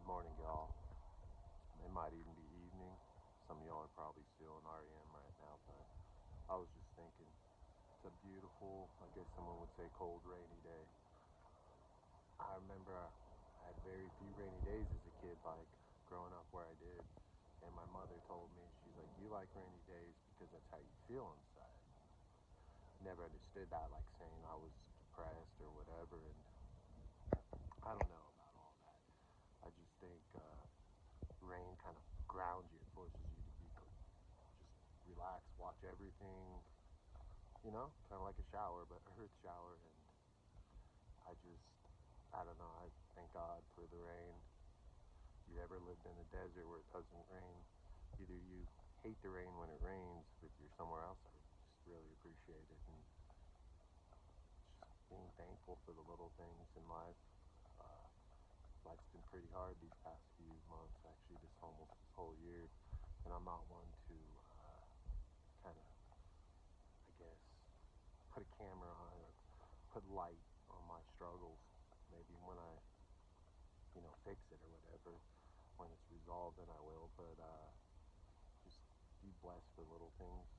Morning, y'all. It might even be evening. Some of y'all are probably still in REM right now, but I was just thinking it's a beautiful, I guess someone would say cold, rainy day. I remember I had very few rainy days as a kid, like growing up where I did. And my mother told me, she's like, you like rainy days because that's how you feel inside. Never understood that, like saying I was depressed or whatever. And I don't know about all that. I just think rain kind of grounds you. It forces you to be just relax, watch everything, kind of like a shower, but a earth shower. And I just, I don't know, I thank God for the rain. If you ever lived in a desert where it doesn't rain, either you hate the rain when it rains, but if you're somewhere else, I just really appreciate it. And just being thankful for the little things in life. Uh, Life's been pretty hard these past few months, actually, almost this whole year. And I'm not one to kind of, I guess, put a camera on or put light on my struggles. Maybe when I, fix it or whatever, when it's resolved, then I will. But just be blessed for little things.